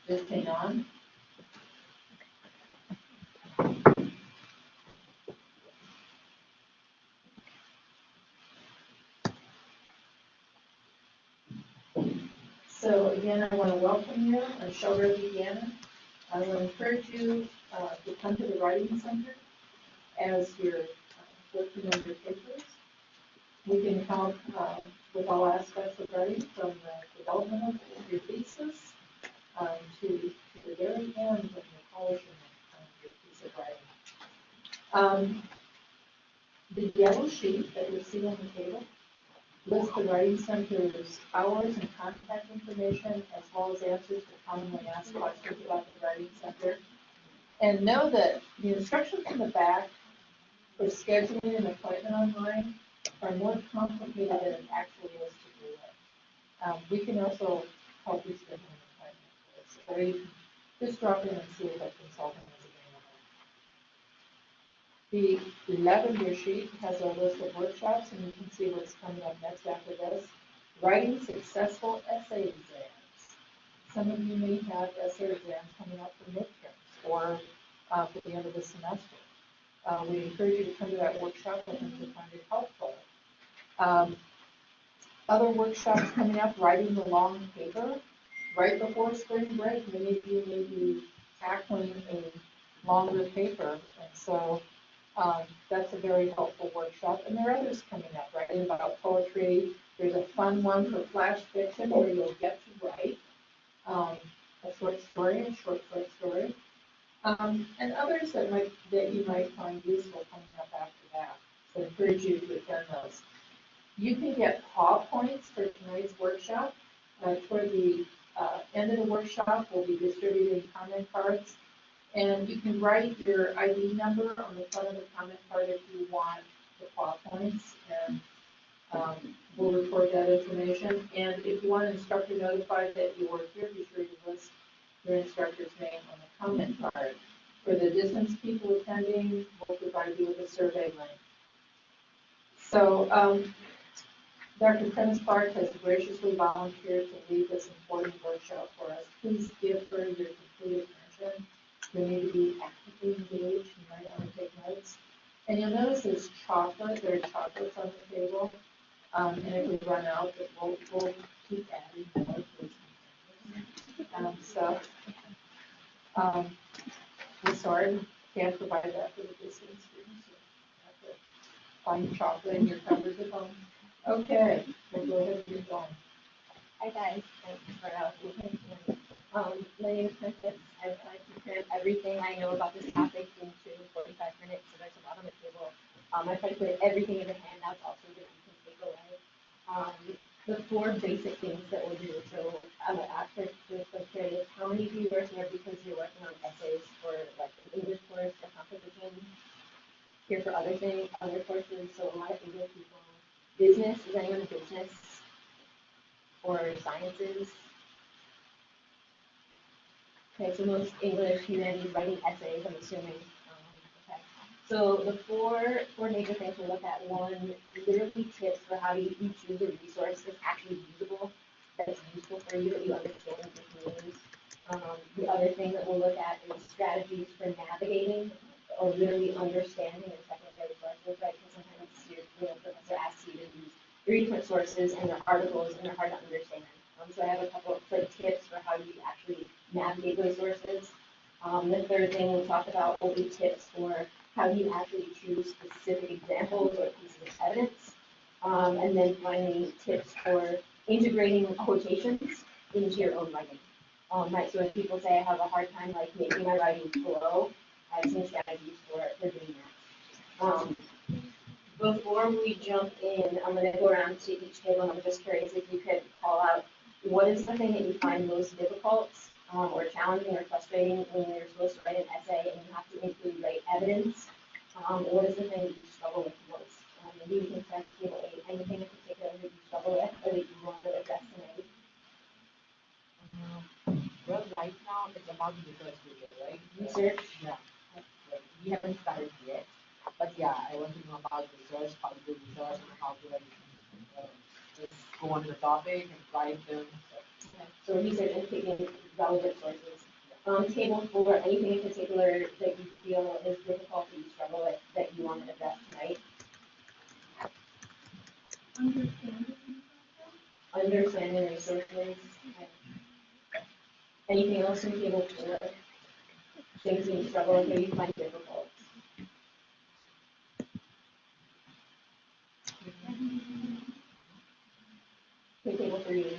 Just hang on. So again, I want to welcome you. I'm Shelby Gannon. I will encourage you to come to the Writing Center as you're working on your papers. We can help with all aspects of writing, from the development of your thesis to the very end of the polishing of your piece of writing. The yellow sheet that you see on the table lists the Writing Center's hours and contact information, as well as answers to commonly asked questions about the Writing Center. And know that the instructions in the back for scheduling an appointment online are more complicated than it actually is to do it. We can also help you schedule an appointment, or you can just drop in and see if a consultant is available. The lavender sheet has a list of workshops, and you can see what's coming up next after this. Writing successful essay exams. Some of you may have essay exams coming up for midterms or for the end of the semester. We encourage you to come to that workshop. I think you'll find it helpful. Other workshops coming up, writing the long paper. Right before spring break, many of you may be tackling a longer paper, and so that's a very helpful workshop. And there are others coming up, writing about poetry. There's a fun one for flash fiction where you'll get to write a short story, and others that you might find useful coming up after that. So I encourage you to attend those. You can get PowerPoints for tonight's workshop. Toward the end of the workshop, we'll be distributing comment cards. And you can write your ID number on the front of the comment card if you want the PowerPoints, and we'll record that information. And if you want an instructor notified that you were here, be sure to list your instructor's name on the comment card. For the distance people attending, we'll provide you with a survey link. So Dr. Prentice Clark has graciously volunteered to lead this important workshop for us. Please give her your complete attention. You need to be actively engaged. You might want to take notes. And you'll notice there's chocolate. There are chocolates on the table. And if we run out, we'll keep adding more. I'm sorry, we can't provide that for the distance students. You have to find chocolate in your cupboard at home. Okay, we'll go ahead and get going. Hi guys, thanks for asking. My name is Princess. I would like to cram everything I know about this topic into 45 minutes, so there's a lot on the table. I try to put everything in the handouts also that you can take away. The 4 basic things that we'll do. So after this, I'm curious, how many of you are here because you're working on essays for like an English course or composition? Here for other things, other courses. So a lot of English people. Business, is anyone in business or sciences? Okay, so most English, humanities, writing essays, I'm assuming. Okay. So the four major things we look at: one, literally tips for how you choose a resource that's actually usable, that's useful for you, that you understand and you can use. The other thing that we'll look at is strategies for navigating or literally understanding your secondary sources, right? Because sometimes your professor asks you to use 3 different sources and they're articles and they're hard to understand. So I have a couple of quick tips for how you actually navigate those sources. The third thing we'll talk about will be tips for how you actually choose specific examples or pieces of evidence. And then finally, tips for integrating quotations into your own writing. Right, so when people say I have a hard time like making my writing flow, I have some strategies for doing that. Before we jump in, I'm going to go around to each table, and I'm just curious if you could call out what is the thing that you find most difficult or challenging or frustrating when you're supposed to write an essay and you have to include evidence. What is the thing that you struggle with most? Maybe you can start table 8. Anything in particular that you struggle with or that you want to address tonight? Well, right now it's about the research period, right? Research? Yeah. Like, we haven't started yet. But yeah, I want to know about research, how to do research, and how to just go on the topic and write them. Okay. So research and picking relevant sources. Table 4, anything in particular that you feel is difficult that you struggle with that you want to address tonight? Understanding resources. Okay. Anything else in table 4? Things that you struggle with or you find difficult? Okay, table 3.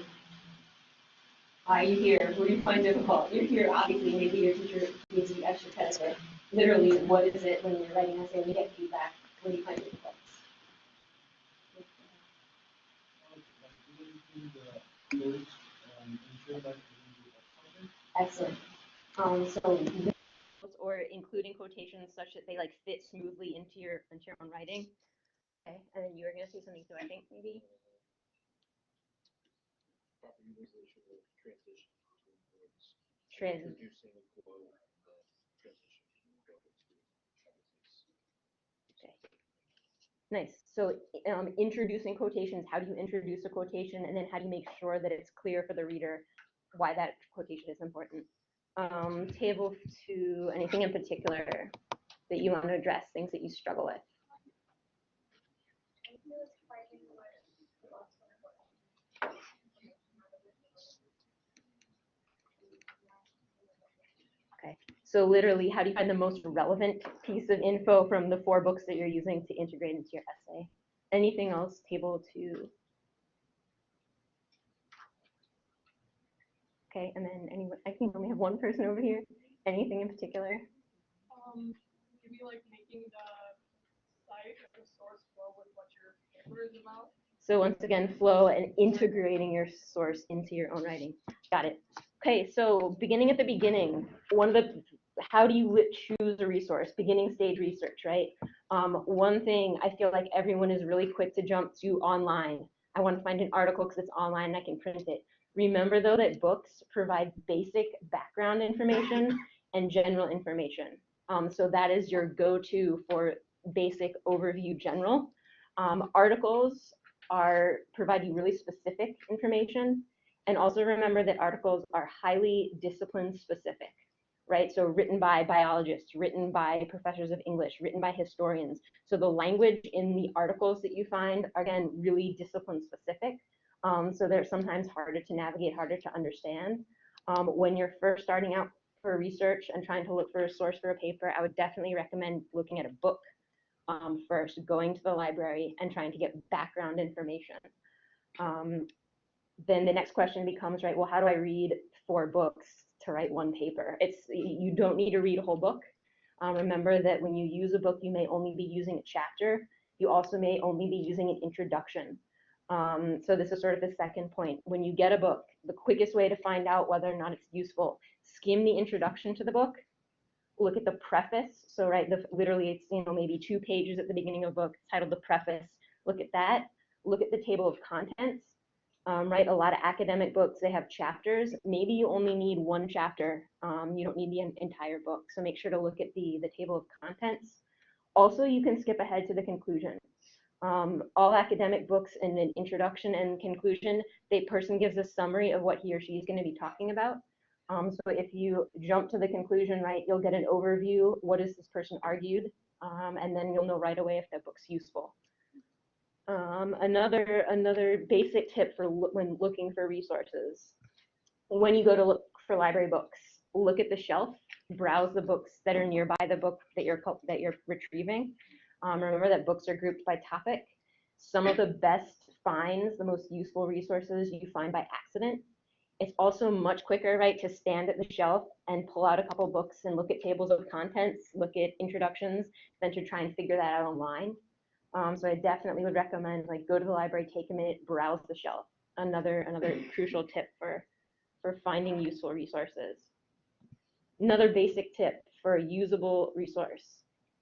Are you here? What do you find difficult? You're here, obviously, maybe your teacher gives you extra credit, but literally, what is it when you're writing an essay and you get feedback? What do you find difficult? Excellent. So or including quotations such that they like fit smoothly into your own writing. Okay, and then you were gonna say something too, I think maybe. Proper utilization of transition between words. Trans. Introducing and flow and transition between words. Okay. Nice. So introducing quotations, how do you introduce a quotation, and then how do you make sure that it's clear for the reader why that quotation is important? Table 2, anything in particular that you want to address, things that you struggle with? Okay, so literally, how do you find the most relevant piece of info from the 4 books that you're using to integrate into your essay? Anything else, table 2? Okay, and then anyone, I think we only have one person over here. Anything in particular? Maybe like making the site or the source flow with what your paper is about. So once again, flow and integrating your source into your own writing. Got it. Okay, so beginning at the beginning, how do you choose a resource? Beginning stage research, right? One thing I feel like everyone is really quick to jump to online. I want to find an article because it's online and I can print it. Remember though that books provide basic background information and general information. So that is your go-to for basic overview general. Articles provide you really specific information. And also remember that articles are highly discipline specific, right? So written by biologists, written by professors of English, written by historians. So the language in the articles that you find are, again, really discipline specific. So they're sometimes harder to navigate, harder to understand. When you're first starting out for research and trying to look for a source for a paper, I would definitely recommend looking at a book first, going to the library and trying to get background information. Then the next question becomes, right, well, how do I read 4 books to write 1 paper? You don't need to read a whole book. Remember that when you use a book, you may only be using a chapter. You also may only be using an introduction. So this is sort of the second point. When you get a book, the quickest way to find out whether or not it's useful, skim the introduction to the book, look at the preface. So right, literally it's maybe 2 pages at the beginning of a book titled the preface. Look at that. Look at the table of contents. Right, a lot of academic books, they have chapters. Maybe you only need 1 chapter. You don't need the entire book. So make sure to look at the table of contents. Also, you can skip ahead to the conclusion. All academic books in an introduction and conclusion, the person gives a summary of what he or she is going to be talking about. So if you jump to the conclusion, right, you'll get an overview. What has this person argued? And then you'll know right away if that book's useful. Another basic tip for when looking for resources. When you go to look for library books, look at the shelf, browse the books that are nearby the book that you're retrieving. Remember that books are grouped by topic. Some of the best finds, the most useful resources you find by accident. It's also much quicker, right, to stand at the shelf and pull out a couple books and look at tables of contents, look at introductions, than to try and figure that out online. So I definitely would recommend go to the library, take a minute, browse the shelf. Another crucial tip for finding useful resources. Another basic tip for a usable resource.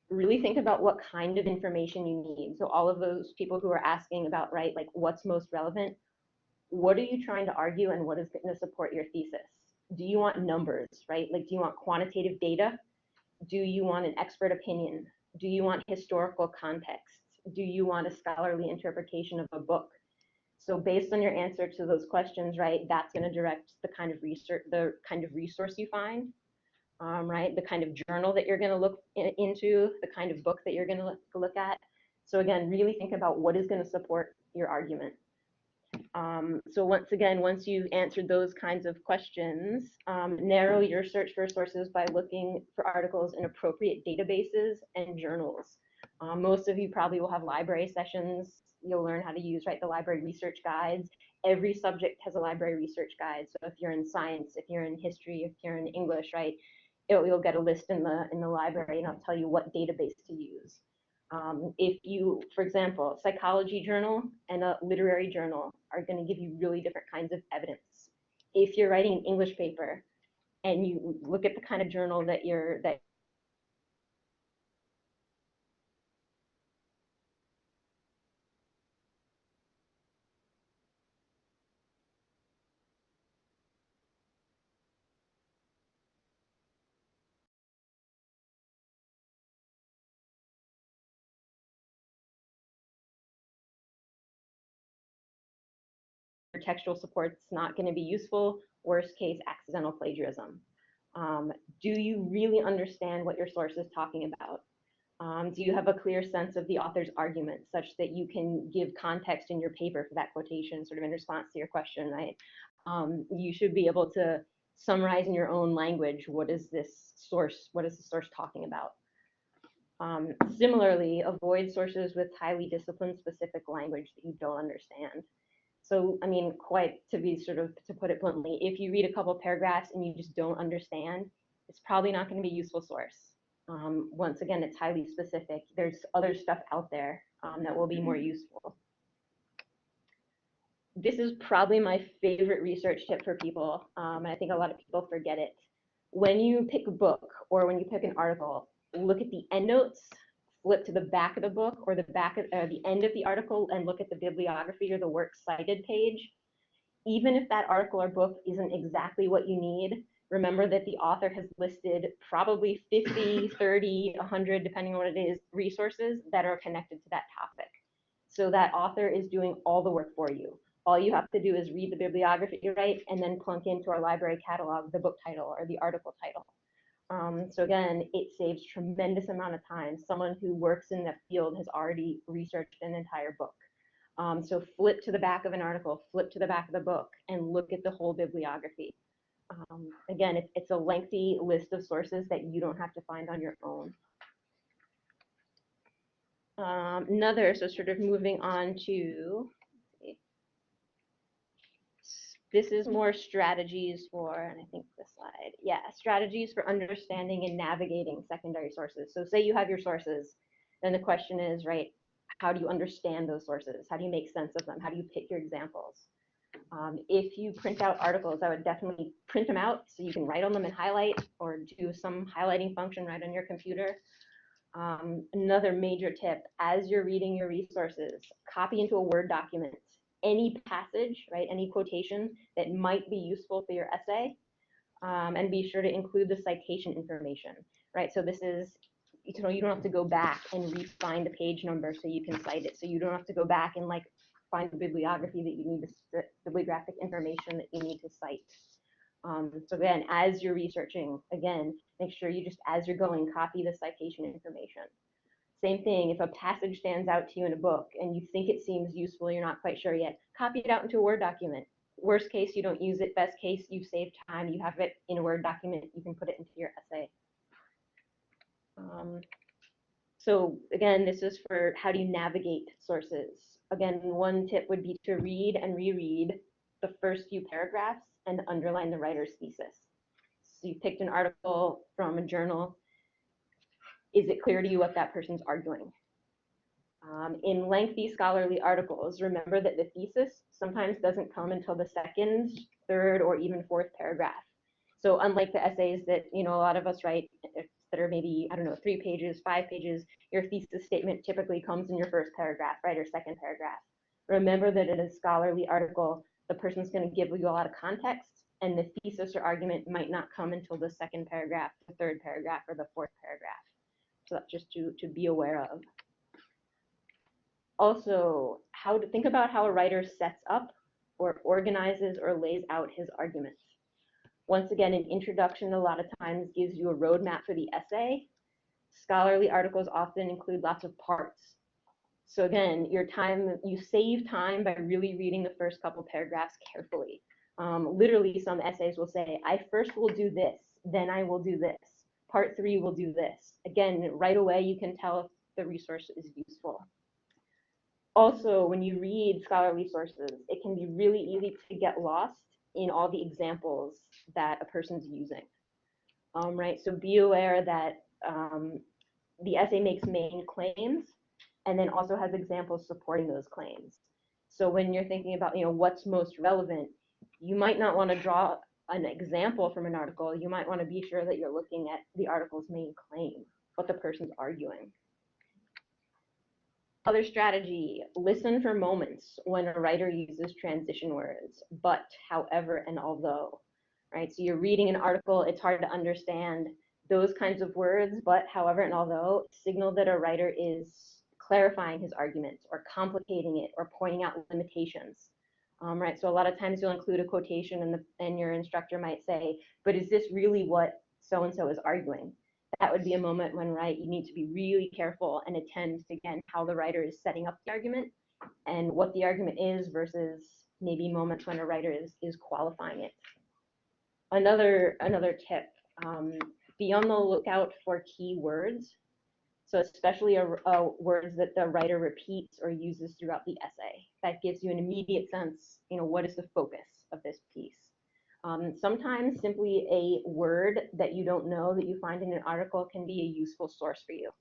Really think about what kind of information you need. So all of those people who are asking about, right, what's most relevant, what are you trying to argue and what is going to support your thesis? Do you want numbers, right? Do you want quantitative data? Do you want an expert opinion? Do you want historical context? Do you want a scholarly interpretation of a book? So based on your answer to those questions, right, that's going to direct the kind of resource you find. right? The kind of journal that you're going to look into, the kind of book that you're going to look at. So again, really think about what is going to support your argument. So once again, once you've answered those kinds of questions, narrow your search for sources by looking for articles in appropriate databases and journals. Most of you probably will have library sessions. You'll learn how to use, right, the library research guides. Every subject has a library research guide. So if you're in science, if you're in history, if you're in English, right, you'll get a list in the library, and I'll tell you what database to use. If you, for example, psychology journal and a literary journal are going to give you really different kinds of evidence. If you're writing an English paper and you look at the kind of journal that your textual support's not going to be useful, worst case, accidental plagiarism. Do you really understand what your source is talking about? Do you have a clear sense of the author's argument such that you can give context in your paper for that quotation, sort of in response to your question, right? You should be able to summarize in your own language, what is the source talking about? Similarly, avoid sources with highly discipline specific language that you don't understand. So, I mean, to put it bluntly, if you read a couple paragraphs and you just don't understand, it's probably not going to be a useful source. Once again, it's highly specific. There's other stuff out there that will be more useful. This is probably my favorite research tip for people, and I think a lot of people forget it. When you pick a book or when you pick an article, look at the endnotes, flip to the back of the book or the end of the article and look at the bibliography or the works cited page. Even if that article or book isn't exactly what you need, remember that the author has listed probably 50, 30, 100, depending on what it is, resources that are connected to that topic. So that author is doing all the work for you. All you have to do is read the bibliography, right, and then plunk into our library catalog the book title or the article title. So again, it saves tremendous amount of time. Someone who works in that field has already researched an entire book. So flip to the back of an article, flip to the back of the book, and look at the whole bibliography. Again, it's a lengthy list of sources that you don't have to find on your own. So sort of moving on to, this is more strategies for, and I think this slide, yeah, strategies for understanding and navigating secondary sources. So say you have your sources, then the question is, right, how do you understand those sources? How do you make sense of them? How do you pick your examples? If you print out articles, I would definitely print them out so you can write on them and highlight, or do some highlighting function right on your computer. Another major tip, as you're reading your resources, copy into a Word document any passage, right, any quotation that might be useful for your essay, and be sure to include the citation information, right? So this is, you don't have to go back and re-find the page number so you can cite it. So you don't have to go back and like find the bibliography that you need, the bibliographic information that you need to cite. So again, as you're researching, again, make sure you just, as you're going, copy the citation information. Same thing, if a passage stands out to you in a book and you think it seems useful, you're not quite sure yet, copy it out into a Word document. Worst case, you don't use it. Best case, you save time. You have it in a Word document. You can put it into your essay. So again, this is for how do you navigate sources. Again, one tip would be to read and reread the first few paragraphs and underline the writer's thesis. So you picked an article from a journal. Is it clear to you what that person's arguing? In lengthy scholarly articles, remember that the thesis sometimes doesn't come until the second, third, or even fourth paragraph. So unlike the essays that, a lot of us write that are maybe, 3 pages, 5 pages, your thesis statement typically comes in your first paragraph, right, or second paragraph. Remember that in a scholarly article, the person's going to give you a lot of context, and the thesis or argument might not come until the second paragraph, the third paragraph, or the fourth paragraph. So that's just to be aware of. Also, how to think about how a writer sets up or organizes or lays out his arguments. Once again, an introduction a lot of times gives you a roadmap for the essay. Scholarly articles often include lots of parts. So again, you save time by really reading the first couple paragraphs carefully. Literally, some essays will say, I first will do this, then I will do this. Part 3 will do this. Again, right away, you can tell if the resource is useful. Also, when you read scholarly sources, it can be really easy to get lost in all the examples that a person's using. Right, so be aware that the essay makes main claims and then also has examples supporting those claims. So when you're thinking about, what's most relevant, you might not want to draw an example from an article. You might want to be sure that you're looking at the article's main claim, what the person's arguing. Other strategy, listen for moments when a writer uses transition words, but, however, and although, right? So you're reading an article, it's hard to understand those kinds of words, but, however, and although signal that a writer is clarifying his argument or complicating it or pointing out limitations, right? So a lot of times you'll include a quotation and your instructor might say, but is this really what so-and-so is arguing? That would be a moment when, right, you need to be really careful and attend to, again, how the writer is setting up the argument and what the argument is versus maybe moments when a writer is qualifying it. Another tip, be on the lookout for key words. So especially words that the writer repeats or uses throughout the essay. That gives you an immediate sense, what is the focus of this piece. Sometimes simply a word that you don't know that you find in an article can be a useful source for you.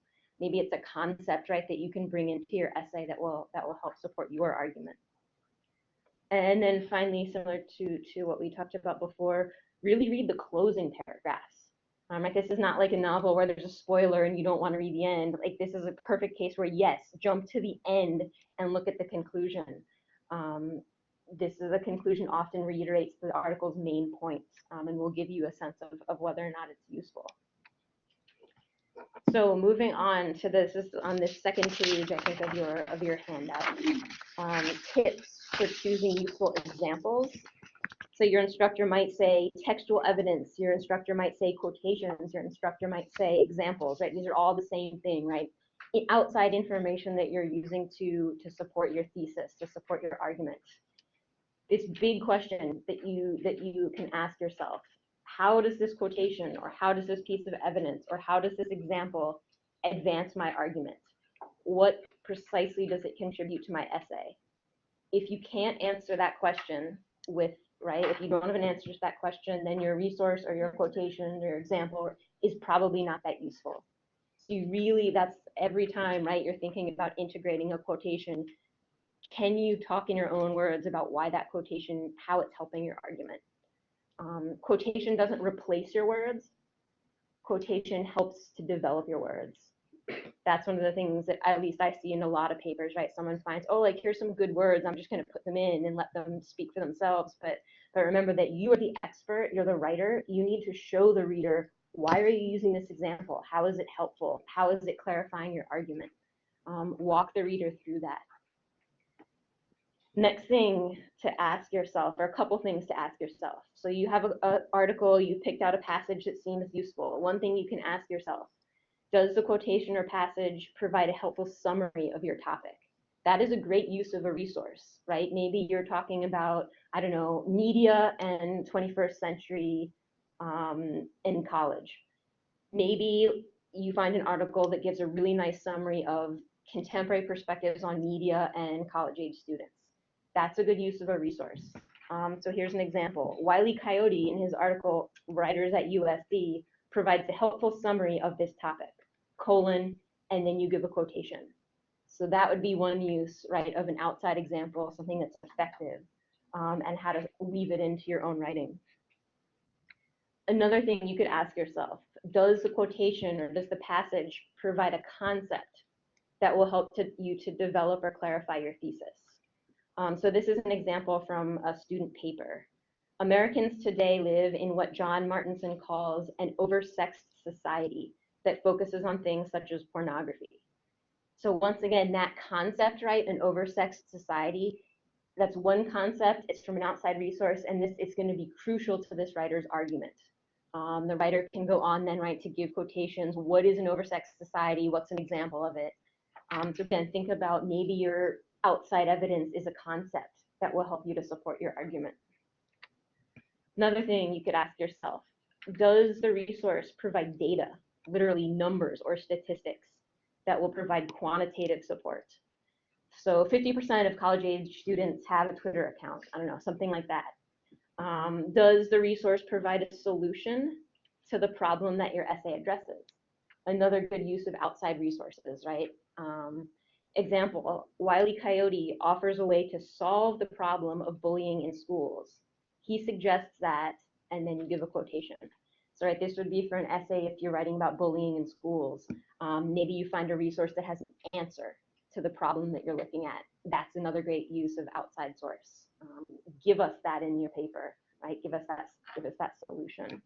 Maybe it's a concept, right, that you can bring into your essay that will help support your argument. And then finally, similar to what we talked about before, really read the closing paragraphs. Right, this is not like a novel where there's a spoiler and you don't want to read the end. Like, this is a perfect case where, yes, jump to the end and look at the conclusion. The conclusion often reiterates the article's main points and will give you a sense of whether or not it's useful. So moving on to this is on this second page, I think, of your handout. Tips for choosing useful examples. So your instructor might say textual evidence, your instructor might say quotations, your instructor might say examples, right? These are all the same thing, right? Outside information that you're using to support your thesis, to support your argument. This big question that you can ask yourself: how does this quotation, or how does this piece of evidence, or how does this example advance my argument? What precisely does it contribute to my essay? If you can't answer that question with, right, if you don't have an answer to that question, then your resource or your quotation or your example is probably not that useful. So you really, that's every time, right, you're thinking about integrating a quotation, can you talk in your own words about why that quotation, how it's helping your argument? Quotation doesn't replace your words. Quotation helps to develop your words. That's one of the things that at least I see in a lot of papers, right? Someone finds, oh, like, here's some good words, I'm just going to put them in and let them speak for themselves. But remember that you are the expert, you're the writer. You need to show the reader, why are you using this example? How is it helpful? How is it clarifying your argument? Walk the reader through that. Next thing to ask yourself, or a couple things to ask yourself. So you have an article, you picked out a passage that seems useful. One thing you can ask yourself: does the quotation or passage provide a helpful summary of your topic? That is a great use of a resource, right? Maybe you're talking about, I don't know, media and 21st century in college. Maybe you find an article that gives a really nice summary of contemporary perspectives on media and college-age students. That's a good use of a resource. So here's an example. Wile E. Coyote, in his article, Writers at USC, provides a helpful summary of this topic, colon, and then you give a quotation. So that would be one use, right, of an outside example, something that's effective, and how to weave it into your own writing. Another thing you could ask yourself: does the quotation or does the passage provide a concept that will help you to develop or clarify your thesis? So this is an example from a student paper. Americans today live in what John Martinson calls an oversexed society that focuses on things such as pornography. So once again, that concept, right, an oversexed society, That's one concept, it's from an outside resource, and this is going to be crucial to this writer's argument. The writer can go on then, right, to give quotations. What is an oversexed society? What's an example of it? So again, think about maybe your outside evidence is a concept that will help you to support your argument. Another thing you could ask yourself, does the resource provide data, literally numbers or statistics, that will provide quantitative support? So 50% of college-age students have a Twitter account. I don't know, something like that. Does the resource provide a solution to the problem that your essay addresses? Another good use of outside resources, right? Example, Wile E. Coyote offers a way to solve the problem of bullying in schools. He suggests that, and then you give a quotation. So right, this would be for an essay if you're writing about bullying in schools. Maybe you find a resource that has an answer to the problem that you're looking at. That's another great use of outside source. Give us that in your paper, right? Give us that solution.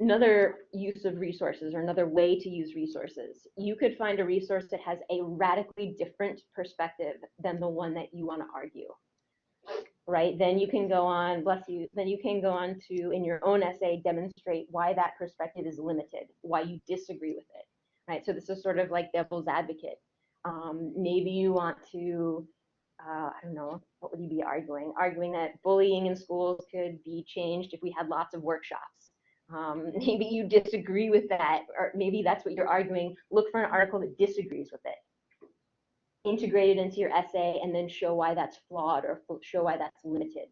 Another use of resources, or another way to use resources, you could find a resource that has a radically different perspective than the one that you want to argue, right? Then you can go on, bless you, then you can go on to, in your own essay, demonstrate why that perspective is limited, why you disagree with it, right? So this is sort of like devil's advocate. Maybe you want to, I don't know, what would you be arguing? Arguing that bullying in schools could be changed if we had lots of workshops. Maybe you disagree with that, or maybe that's what you're arguing. Look for an article that disagrees with it. Integrate it into your essay and then show why that's flawed or show why that's limited.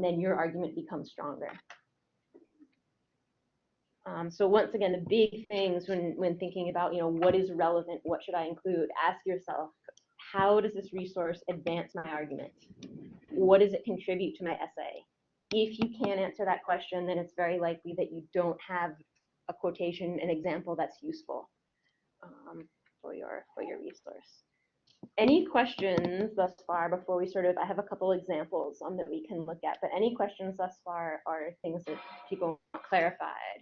Then your argument becomes stronger. So once again, the big things when thinking about, what is relevant, what should I include, ask yourself, how does this resource advance my argument? What does it contribute to my essay? If you can't answer that question, then it's very likely that you don't have a quotation, an example that's useful for your resource. Any questions thus far before we I have a couple examples that we can look at, but any questions thus far are things that people want clarified.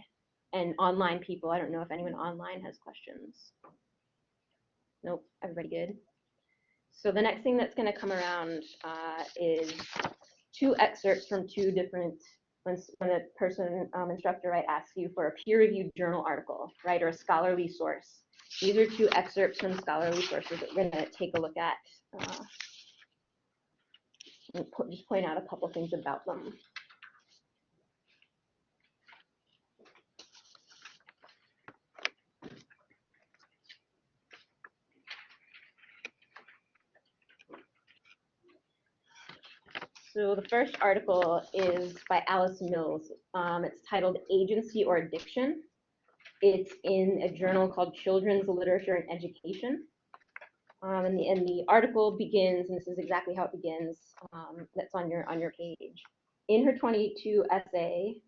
And online people, I don't know if anyone online has questions. Nope, everybody good? So the next thing that's going to come around is two excerpts from two different, when a person, instructor, right, asks you for a peer-reviewed journal article, right, or a scholarly source. These are two excerpts from scholarly sources that we're going to take a look at. And just point out a couple things about them. So the first article is by Alice Mills. It's titled Agency or Addiction. It's in a journal called Children's Literature and Education. And the article begins, and this is exactly how it begins, that's on your page. In her 22 essay,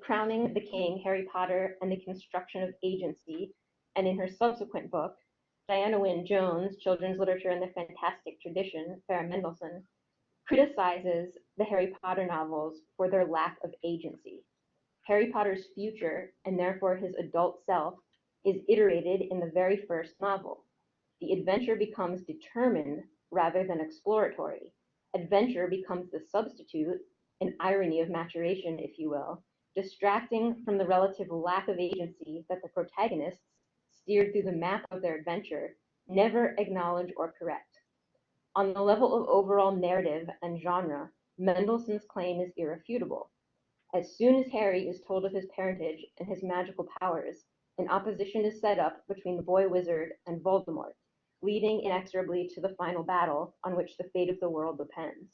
Crowning the King, Harry Potter and the Construction of Agency, and in her subsequent book, Diana Wynne Jones, Children's Literature and the Fantastic Tradition, Farrah Mendlesohn, criticizes the Harry Potter novels for their lack of agency. Harry Potter's future, and therefore his adult self, is iterated in the very first novel. The adventure becomes determined rather than exploratory. Adventure becomes the substitute, an irony of maturation, if you will, distracting from the relative lack of agency that the protagonists, steered through the map of their adventure, never acknowledge or correct. On the level of overall narrative and genre, Mendelssohn's claim is irrefutable. As soon as Harry is told of his parentage and his magical powers, an opposition is set up between the boy wizard and Voldemort, leading inexorably to the final battle on which the fate of the world depends.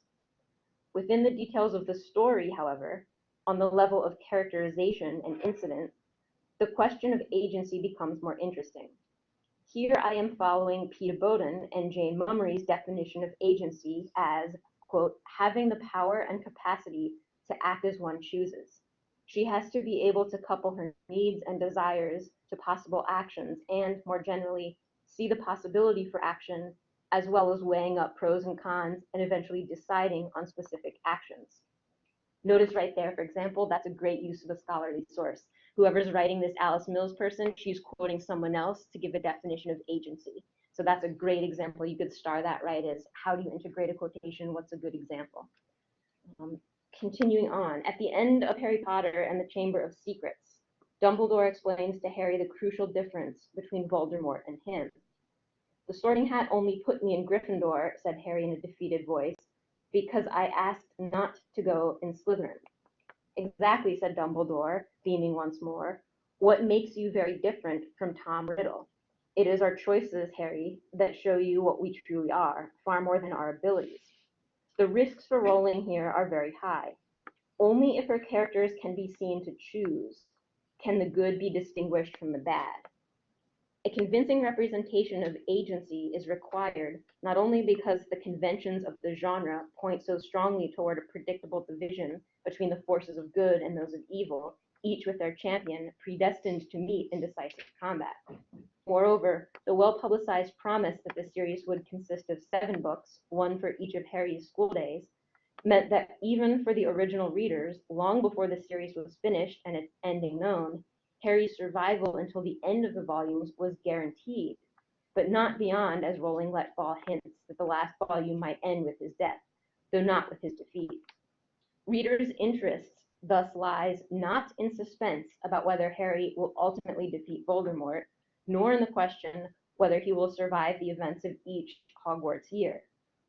Within the details of the story, however, on the level of characterization and incident, the question of agency becomes more interesting. Here I am following Peter Bowden and Jane Mummery's definition of agency as, quote, having the power and capacity to act as one chooses. She has to be able to couple her needs and desires to possible actions and, more generally, see the possibility for action, as well as weighing up pros and cons and eventually deciding on specific actions. Notice right there, for example, that's a great use of a scholarly source. Whoever's writing this Alice Mills person, she's quoting someone else to give a definition of agency. So that's a great example. You could star that, right, as how do you integrate a quotation? What's a good example? Continuing on, at the end of Harry Potter and the Chamber of Secrets, Dumbledore explains to Harry the crucial difference between Voldemort and him. The Sorting Hat only put me in Gryffindor, said Harry in a defeated voice, because I asked not to go in Slytherin. Exactly, said Dumbledore, beaming once more. What makes you very different from Tom Riddle? It is our choices, Harry, that show you what we truly are, far more than our abilities. The risks for Rowling here are very high. Only if her characters can be seen to choose can the good be distinguished from the bad. A convincing representation of agency is required not only because the conventions of the genre point so strongly toward a predictable division between the forces of good and those of evil, each with their champion predestined to meet in decisive combat. Moreover, the well-publicized promise that the series would consist of 7 books, one for each of Harry's school days, meant that even for the original readers, long before the series was finished and its ending known, Harry's survival until the end of the volumes was guaranteed, but not beyond, as Rowling let fall hints that the last volume might end with his death, though not with his defeat. Readers' interest thus lies not in suspense about whether Harry will ultimately defeat Voldemort, nor in the question whether he will survive the events of each Hogwarts year.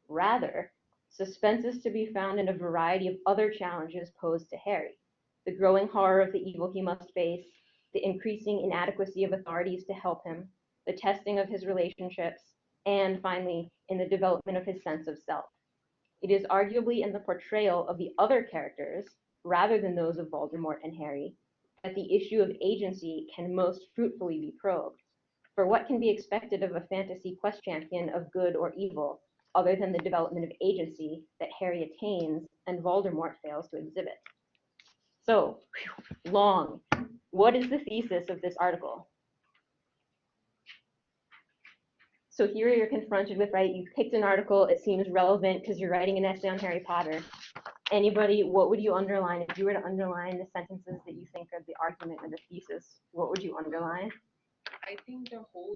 Rather, suspense is to be found in a variety of other challenges posed to Harry: the growing horror of the evil he must face, the increasing inadequacy of authorities to help him, the testing of his relationships, and finally, in the development of his sense of self. It is arguably in the portrayal of the other characters, rather than those of Voldemort and Harry, that the issue of agency can most fruitfully be probed. For what can be expected of a fantasy quest champion of good or evil, other than the development of agency that Harry attains and Voldemort fails to exhibit? So, long. What is the thesis of this article? So here you're confronted with, right, you picked an article, it seems relevant because you're writing an essay on Harry Potter. Anybody, what would you underline? If you were to underline the sentences that you think are the argument or the thesis, what would you underline? I think the whole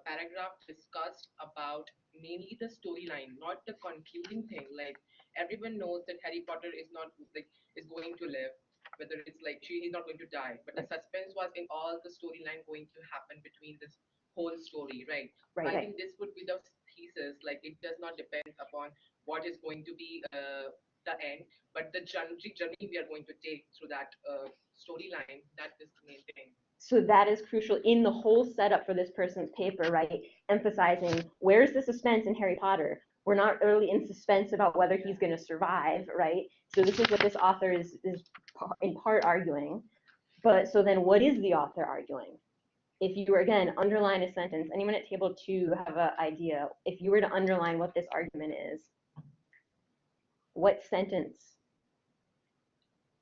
paragraph discussed about mainly the storyline, not the concluding thing. Like everyone knows that Harry Potter is not like is going to live, whether it's like he's not going to die. But the suspense was in all the storyline going to happen between this whole story, right? I think this would be the thesis. Like it does not depend upon what is going to be the end, but the journey we are going to take through that storyline. That is the main thing. So that is crucial in the whole setup for this person's paper, right? Emphasizing where's the suspense in Harry Potter? We're not really in suspense about whether he's going to survive, right? So this is what this author is in part arguing. But so then what is the author arguing? If you were, again, underline a sentence, anyone at table 2 have an idea? If you were to underline what this argument is, what sentence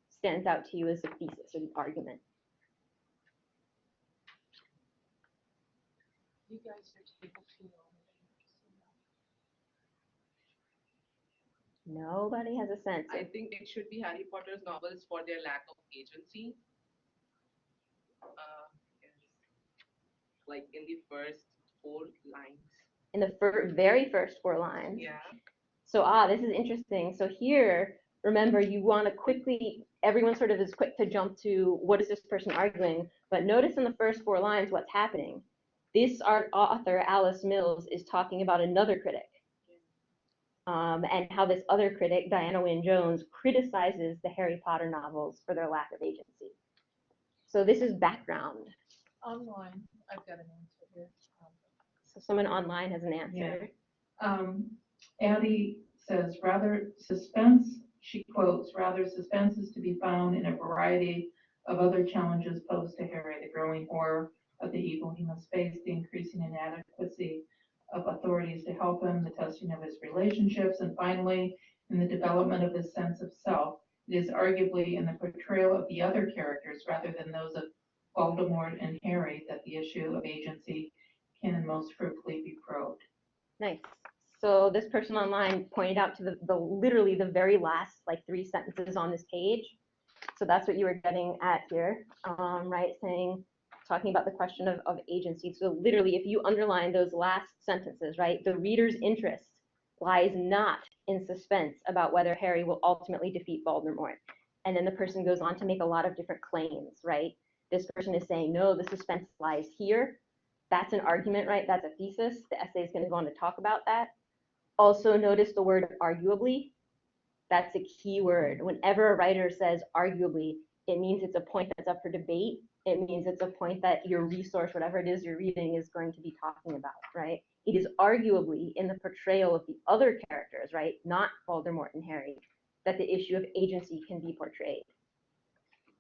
stands out to you as the thesis or the argument? You guys are table 2 Nobody has a sense. I think it should be Harry Potter's novels for their lack of agency. Like in the first 4 lines. In the very first 4 lines. Yeah. So this is interesting. So here, remember, you want to quickly, everyone sort of is quick to jump to what is this person arguing, but notice in the first 4 lines what's happening. This author, Alice Mills, is talking about another critic. And how this other critic, Diana Wynne Jones, criticizes the Harry Potter novels for their lack of agency. So this is background. Online, I've got an answer here. So someone online has an answer. Addie says, rather suspense, she quotes, rather suspense is to be found in a variety of other challenges posed to Harry: the growing horror of the evil he must face, the increasing inadequacy of authorities to help him, the testing of his relationships, and finally, in the development of his sense of self. It is arguably in the portrayal of the other characters rather than those of Voldemort and Harry that the issue of agency can most fruitfully be probed. Nice. So this person online pointed out to the literally the very last like 3 sentences on this page. So that's what you were getting at here, right? Saying talking about the question of agency. So literally, if you underline those last sentences, right, the reader's interest lies not in suspense about whether Harry will ultimately defeat Voldemort. And then the person goes on to make a lot of different claims, right? This person is saying, no, the suspense lies here. That's an argument, right? That's a thesis. The essay is going to go on to talk about that. Also notice the word arguably. That's a key word. Whenever a writer says arguably, it means it's a point that's up for debate. It means it's a point that your resource, whatever it is you're reading, is going to be talking about, right? It is arguably in the portrayal of the other characters, right, not Voldemort and Harry, that the issue of agency can be portrayed.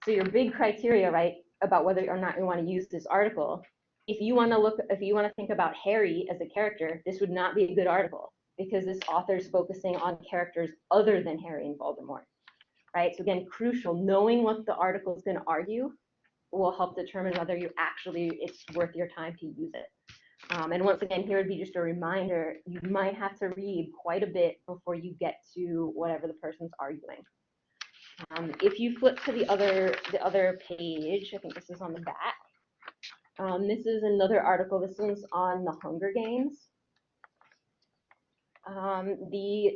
So your big criteria, right, about whether or not you want to use this article, if you want to think about Harry as a character, this would not be a good article because this author is focusing on characters other than Harry and Voldemort, right? So again, crucial, knowing what the article is going to argue will help determine whether it's worth your time to use it. And once again, here would be just a reminder, you might have to read quite a bit before you get to whatever the person's arguing. If you flip to the other page, I think this is on the back. This is another article. This one's on the Hunger Games.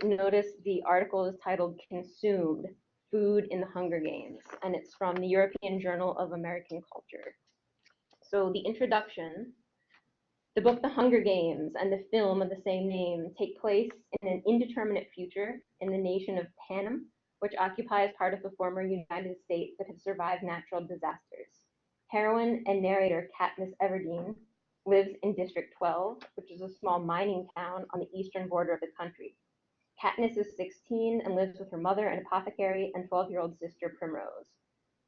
Notice the article is titled "Consumed: Food in the Hunger Games," and it's from the European Journal of American Culture. So the introduction. The book The Hunger Games and the film of the same name take place in an indeterminate future in the nation of Panem, which occupies part of the former United States that had survived natural disasters. Heroine and narrator Katniss Everdeen lives in District 12, which is a small mining town on the eastern border of the country. Katniss is 16 and lives with her mother, an apothecary, and 12-year-old sister Primrose.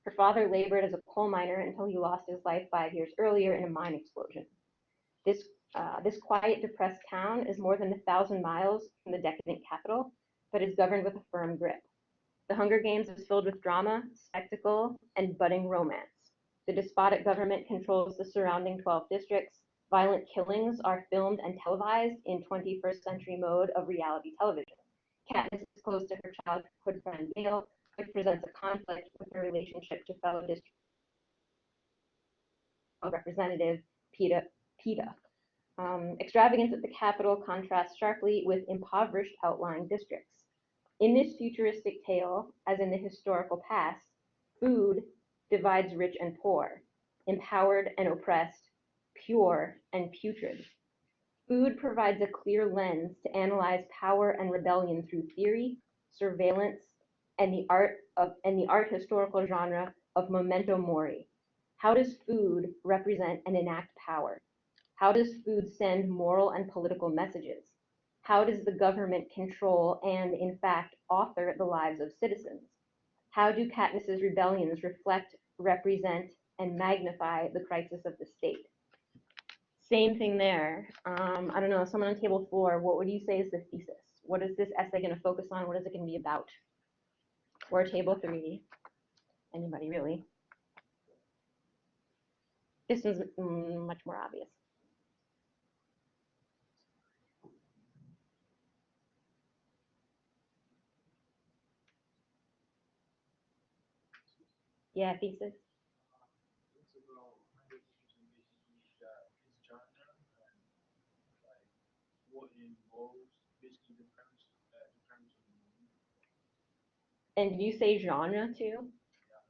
Her father labored as a coal miner until he lost his life 5 years earlier in a mine explosion. This quiet, depressed town is more than 1,000 miles from the decadent capital, but is governed with a firm grip. The Hunger Games is filled with drama, spectacle, and budding romance. The despotic government controls the surrounding 12 districts. Violent killings are filmed and televised in 21st century mode of reality television. Katniss is close to her childhood friend Yale, which presents a conflict with her relationship to fellow district representative Peeta. Extravagance at the capital contrasts sharply with impoverished outlying districts. In this futuristic tale, as in the historical past, food divides rich and poor, empowered and oppressed, pure and putrid. Food provides a clear lens to analyze power and rebellion through theory, surveillance, and the art historical genre of memento mori. How does food represent and enact power? How does food send moral and political messages? How does the government control and, in fact, author the lives of citizens? How do Katniss's rebellions reflect, represent, and magnify the crisis of the state? Same thing there. I don't know, someone on table 4, what would you say is the thesis? What is this essay going to focus on? What is it going to be about? Or table 3? Anybody really? This one's much more obvious. Yeah, thesis. It's about language basically that is genre and like what involves basically the premise of the movie. And did you say genre too?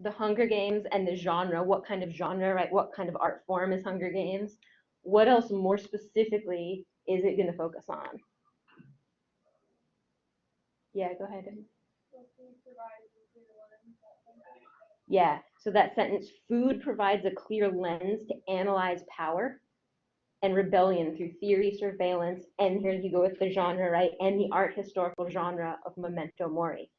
The Hunger Games and the genre, what kind of genre, right? What kind of art form is Hunger Games? What else more specifically is it going to focus on? Yeah, go ahead. Yeah, so that sentence, food provides a clear lens to analyze power and rebellion through theory, surveillance, and here you go with the genre, right? And the art historical genre of memento mori.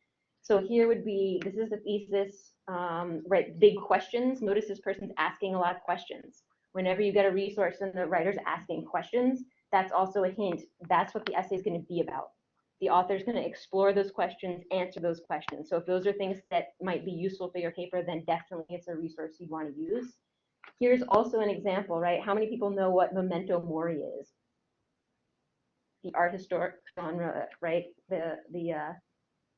So here would be, this is the thesis, right, big questions. Notice this person's asking a lot of questions. Whenever you get a resource and the writer's asking questions, that's also a hint. That's what the essay is going to be about. The author's going to explore those questions, answer those questions. So if those are things that might be useful for your paper, then definitely it's a resource you want to use. Here's also an example, right? How many people know what memento mori is? The art historic genre, right? The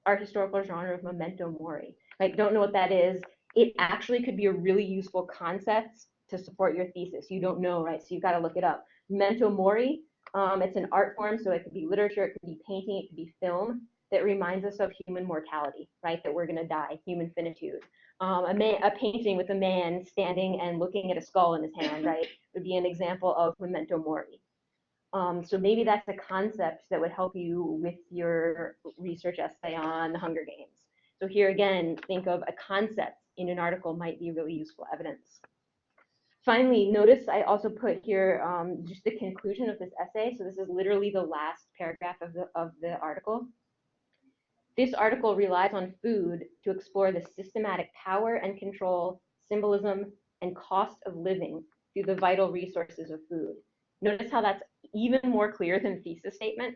art historical genre of memento mori. Right? Don't know what that is. It actually could be a really useful concept to support your thesis. You don't know, right? So you've got to look it up. Memento mori, it's an art form, so it could be literature, it could be painting, it could be film that reminds us of human mortality, right? That we're going to die, human finitude. A painting with a man standing and looking at a skull in his hand, right, would be an example of memento mori. So maybe that's a concept that would help you with your research essay on the Hunger Games. So here again, think of a concept in an article might be really useful evidence. Finally, notice I also put here just the conclusion of this essay. So this is literally the last paragraph of the article. This article relies on food to explore the systematic power and control, symbolism, and cost of living through the vital resources of food. Notice how that's even more clear than thesis statement,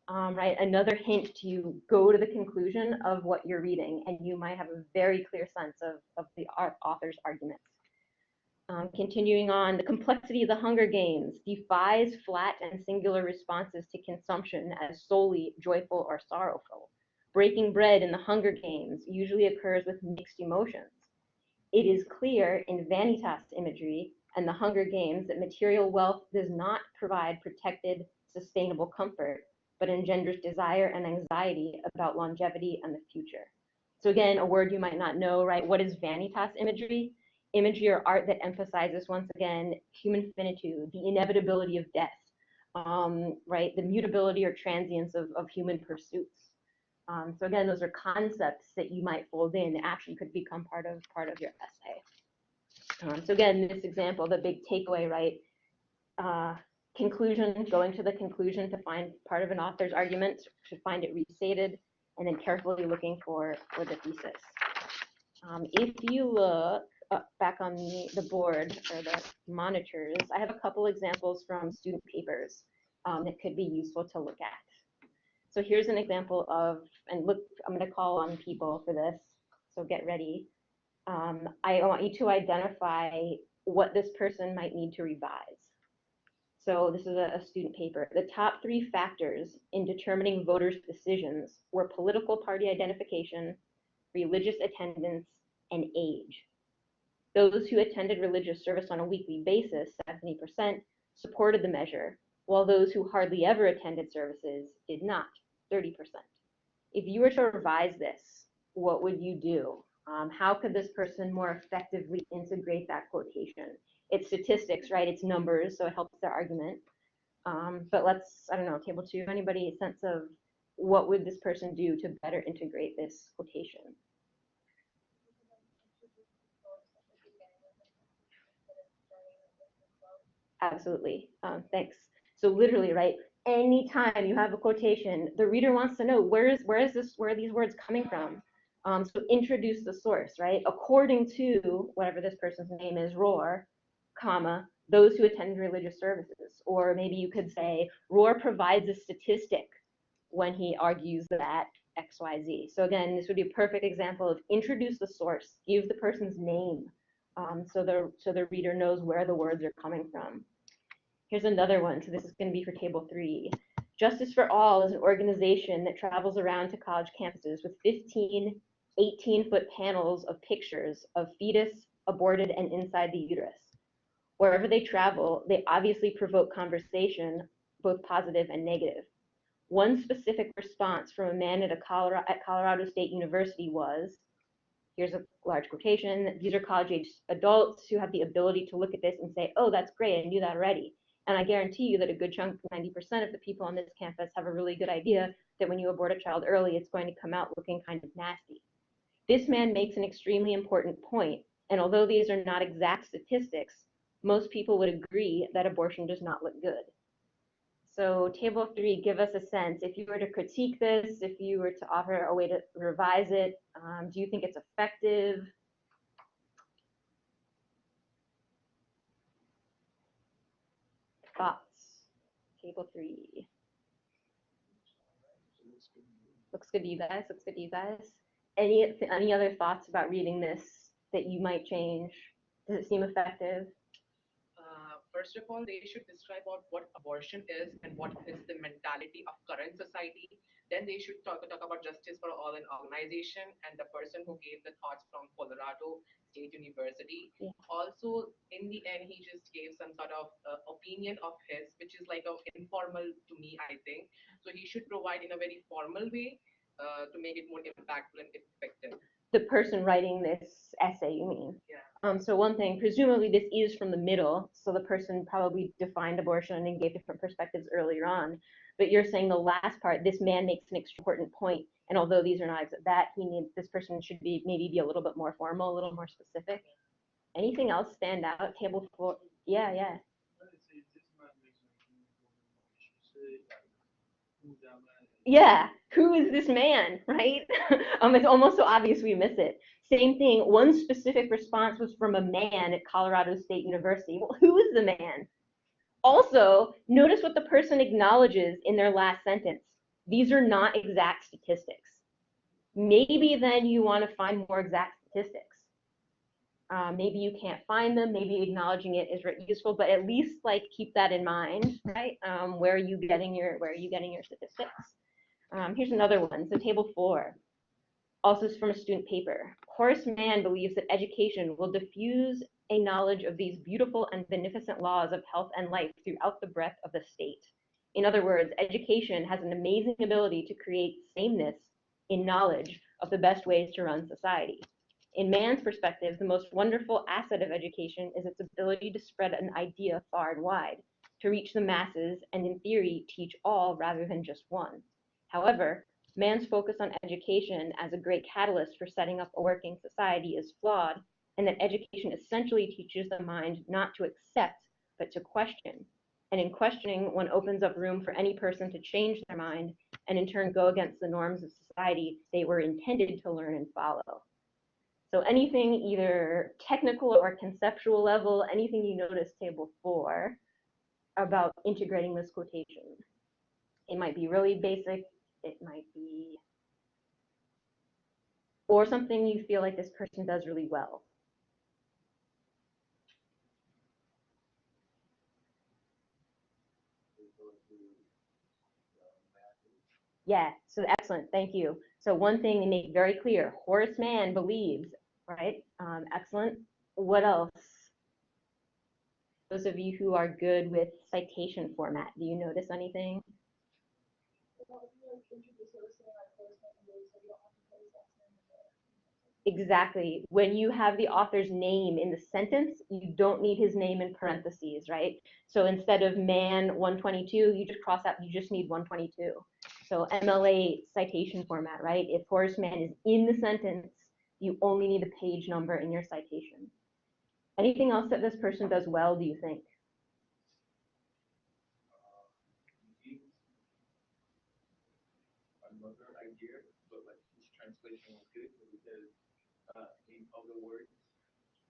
right? Another hint to go to the conclusion of what you're reading, and you might have a very clear sense of the author's arguments. Continuing on, the complexity of the Hunger Games defies flat and singular responses to consumption as solely joyful or sorrowful. Breaking bread in the Hunger Games usually occurs with mixed emotions. It is clear in Vanitas imagery and the Hunger Games that material wealth does not provide protected, sustainable comfort, but engenders desire and anxiety about longevity and the future. So again, a word you might not know, right? What is Vanitas imagery? Imagery or art that emphasizes, once again, human finitude, the inevitability of death, right? The mutability or transience of human pursuits. So again, those are concepts that you might fold in that actually could become part of your essay. So again, this example, the big takeaway, right? Conclusion, going to the conclusion to find part of an author's argument, to find it restated, and then carefully looking for the thesis. If you look back on the board or the monitors, I have a couple examples from student papers that could be useful to look at. So here's an example of, and look, I'm going to call on people for this, so get ready. I want you to identify what this person might need to revise. So this is a student paper. The top 3 factors in determining voters' decisions were political party identification, religious attendance, and age. Those who attended religious service on a weekly basis, 70%, supported the measure, while those who hardly ever attended services did not, 30%. If you were to revise this, what would you do? How could this person more effectively integrate that quotation? It's statistics, right? It's numbers, so it helps their argument. But let's, I don't know, table 2, anybody a sense of what would this person do to better integrate this quotation? Absolutely, thanks. So literally, right, anytime you have a quotation, the reader wants to know where are these words coming from? So introduce the source, right? According to whatever this person's name is, Rohr, comma, those who attend religious services. Or maybe you could say, Rohr provides a statistic when he argues that XYZ. So again, this would be a perfect example of introduce the source, give the person's name, so the reader knows where the words are coming from. Here's another one. So this is going to be for table 3. Justice for All is an organization that travels around to college campuses with 15 18-foot panels of pictures of fetus, aborted, and inside the uterus. Wherever they travel, they obviously provoke conversation, both positive and negative. One specific response from a man at Colorado State University was, here's a large quotation, these are college-age adults who have the ability to look at this and say, oh, that's great, I knew that already. And I guarantee you that a good chunk, 90% of the people on this campus have a really good idea that when you abort a child early, it's going to come out looking kind of nasty. This man makes an extremely important point, and although these are not exact statistics, most people would agree that abortion does not look good. So table 3, give us a sense. If you were to critique this, if you were to offer a way to revise it, do you think it's effective? Thoughts? Table 3. Looks good to you guys? Looks good to you guys? Any other thoughts about reading this that you might change? Does it seem effective? First of all, they should describe out what abortion is and what is the mentality of current society. Then they should talk about justice for all an organization and the person who gave the thoughts from Colorado State University. Yeah. Also, in the end, he just gave some sort of opinion of his, which is like a informal to me, I think. So he should provide in a very formal way to make it more impactful and effective. The person writing this essay, you mean? Yeah. So one thing, presumably this is from the middle, so the person probably defined abortion and gave different perspectives earlier on. But you're saying the last part, this man makes an extra important point, and although these are knives at that, this person should be maybe be a little bit more formal, a little more specific. Anything else stand out? Table 4. Yeah, yeah. Yeah, who is this man, right? It's almost so obvious we miss it. Same thing, one specific response was from a man at Colorado State University. Well, who is the man? Also, notice what the person acknowledges in their last sentence. These are not exact statistics. Maybe then you want to find more exact statistics. Maybe you can't find them, maybe acknowledging it is useful, but at least like keep that in mind, right? Where are you getting your statistics? Here's another one, so table 4. Also is from a student paper. Horace Mann believes that education will diffuse a knowledge of these beautiful and beneficent laws of health and life throughout the breadth of the state. In other words, education has an amazing ability to create sameness in knowledge of the best ways to run society. In Mann's perspective, the most wonderful asset of education is its ability to spread an idea far and wide, to reach the masses and, in theory, teach all rather than just one. However, Mann's focus on education as a great catalyst for setting up a working society is flawed, and that education essentially teaches the mind not to accept, but to question. And in questioning, one opens up room for any person to change their mind and in turn go against the norms of society they were intended to learn and follow. So anything either technical or conceptual level, anything you notice table 4 about integrating this quotation. It might be really basic, it might be, or something you feel like this person does really well. Yeah, so excellent, thank you. So one thing to make very clear, Horace Mann believes, right? Excellent. What else? Those of you who are good with citation format, do you notice anything? Exactly. When you have the author's name in the sentence, you don't need his name in parentheses, right? So instead of man 122, you just cross out, you just need 122. So MLA citation format, right? If Horace Mann is in the sentence, you only need the page number in your citation. Anything else that this person does well, do you think? Another idea, but like his translation was good because in other words,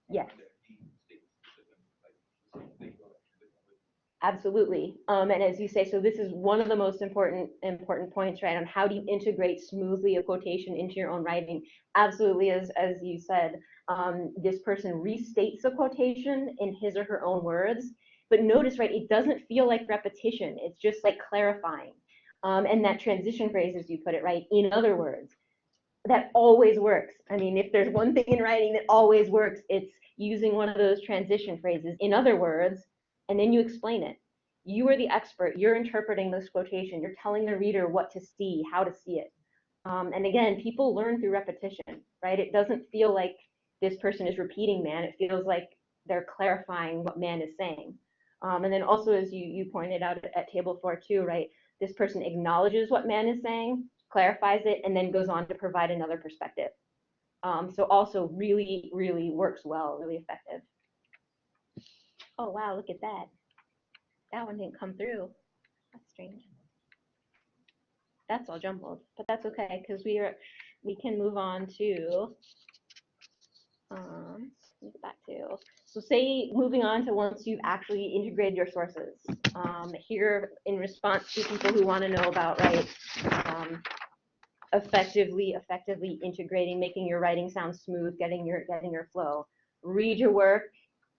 Yes. that he states like the same thing but like different ways. Absolutely. And as you say, so this is one of the most important points, right, on how do you integrate smoothly a quotation into your own writing. Absolutely, as you said, this person restates the quotation in his or her own words, but notice, right, it doesn't feel like repetition. It's just like clarifying. And that transition phrase, as you put it, right, in other words, that always works. I mean, if there's one thing in writing that always works, it's using one of those transition phrases. In other words, and then you explain it. You are the expert. You're interpreting this quotation. You're telling the reader what to see, how to see it. And again, people learn through repetition, right? It doesn't feel like this person is repeating Mann. It feels like they're clarifying what Mann is saying. And then also, as you pointed out at table 4 too, right? This person acknowledges what Mann is saying, clarifies it, and then goes on to provide another perspective. So also really, really works well, really effective. Oh, wow, look at that. That one didn't come through. That's strange. That's all jumbled, but that's okay because we can move on to back to. So say moving on to once you've actually integrated your sources. Here in response to people who want to know about, right, effectively integrating, making your writing sound smooth, getting your flow. Read your work,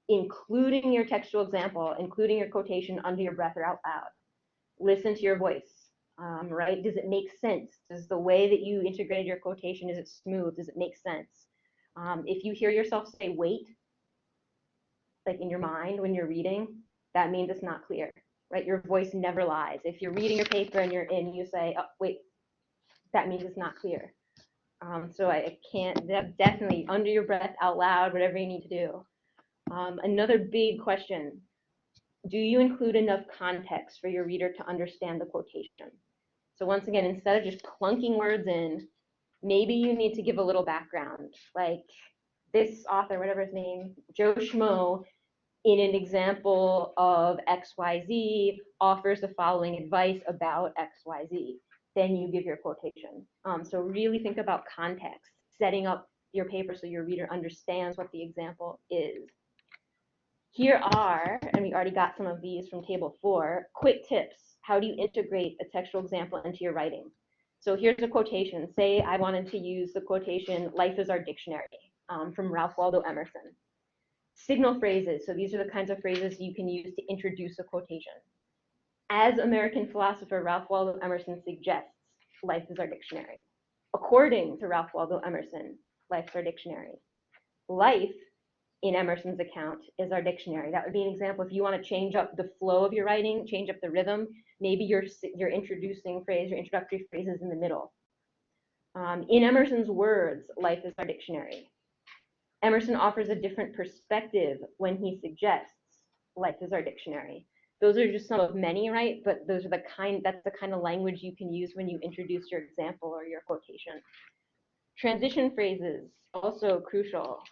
including your textual example, including your quotation under your breath or out loud. Listen to your voice, right? Does it make sense? Does the way that you integrated your quotation, is it smooth? Does it make sense? If you hear yourself say wait, like in your mind when you're reading, that means it's not clear, right? Your voice never lies. If you're reading your paper and you're in, you say, oh, wait, that means it's not clear. So I can't, definitely under your breath, out loud, whatever you need to do. Another big question, do you include enough context for your reader to understand the quotation? So once again, instead of just clunking words in, maybe you need to give a little background, like this author, whatever his name, Joe Schmo, in an example of XYZ, offers the following advice about XYZ. Then you give your quotation. So really think about context, setting up your paper so your reader understands what the example is. Here are, and we already got some of these from table 4, quick tips. How do you integrate a textual example into your writing? So here's a quotation. Say I wanted to use the quotation, life is our dictionary, from Ralph Waldo Emerson. Signal phrases. So these are the kinds of phrases you can use to introduce a quotation. As American philosopher Ralph Waldo Emerson suggests, life is our dictionary. According to Ralph Waldo Emerson, life is our dictionary. Life, in Emerson's account, is our dictionary. That would be an example if you want to change up the flow of your writing, change up the rhythm. Maybe your introducing phrase, your introductory phrase is in the middle. In Emerson's words, life is our dictionary. Emerson offers a different perspective when he suggests life is our dictionary. Those are just some of many, right? But those are that's the kind of language you can use when you introduce your example or your quotation. Transition phrases, also crucial.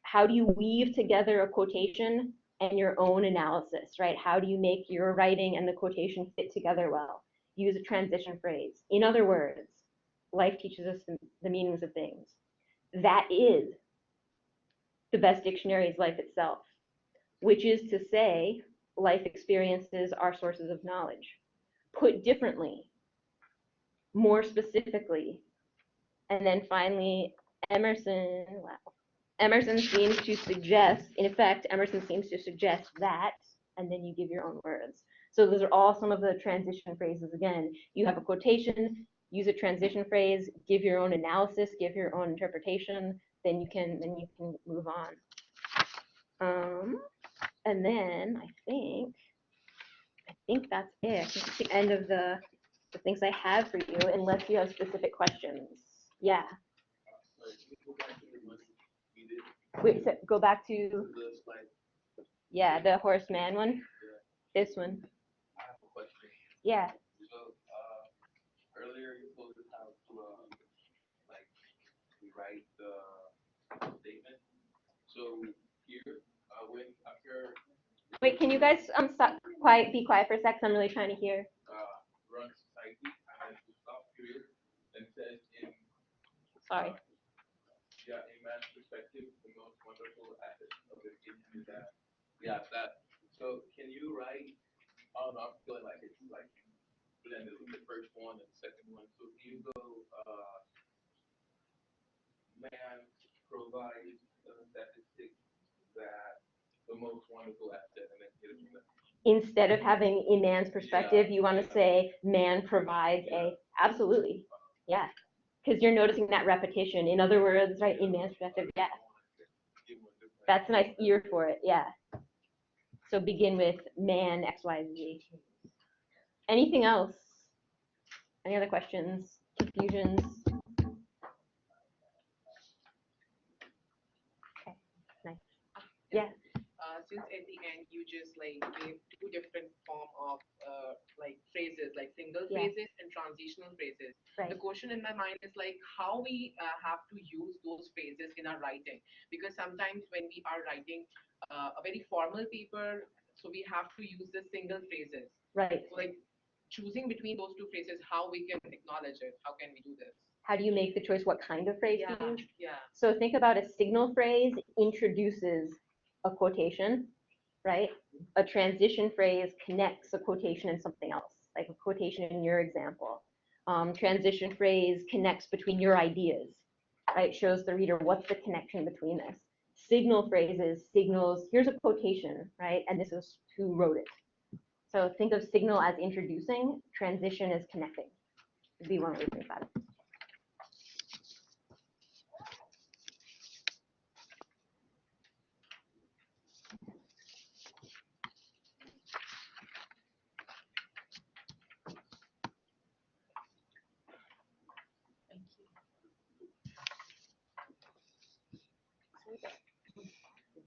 How do you weave together a quotation and your own analysis, right? How do you make your writing and the quotation fit together well? Use a transition phrase. In other words, life teaches us the meanings of things. That is, the best dictionary is life itself, which is to say, life experiences are sources of knowledge. Put differently, more specifically, and then finally, Emerson seems to suggest, in effect, Emerson seems to suggest that, and then you give your own words. So those are all some of the transition phrases. Again, you have a quotation, use a transition phrase, give your own analysis, give your own interpretation, then you can move on. And then I think that's it. I think it's the end of the things I have for you, unless you have specific questions. Yeah. Wait, so go back to, yeah, the horseman one. This one. I have a question. Yeah. So, earlier you told us how to, like, rewrite the statement. So here, when after Wait, can you guys be quiet for a sec? I'm really trying to hear. run society, and then to stop period, then it says in Sorry. yeah, in man's perspective, the most wonderful asset of the kid is that yeah that. So can you write? I don't know. I'm feeling like it's like blended with the first one and the second one. So can you go? Man provides statistics that the most wonderful asset, and then get it from there. Instead of having a man's perspective, you want to say man provides a, absolutely, yeah, because you're noticing that repetition. In other words, right, in man's perspective, yeah, that's a nice ear for it, yeah. So begin with man, X, Y, Z. Anything else? Any other questions, confusions? Okay, nice. Yeah. Since at the end you just like gave 2 different form of like phrases, like single Yeah. phrases and transitional phrases. Right. The question in my mind is like how we have to use those phrases in our writing, because sometimes when we are writing a very formal paper, so we have to use the single phrases. Right. So like choosing between those 2 phrases, how we can acknowledge it? How can we do this? How do you make the choice? What kind of phrase to use? Yeah. So think about a signal phrase introduces a quotation, right? A transition phrase connects a quotation and something else, like a quotation in your example. Transition phrase connects between your ideas, right? Shows the reader what's the connection between this. signal phrases, signals, here's a quotation, right? And this is who wrote it. So think of signal as introducing, transition as connecting. Would be one way to think about it.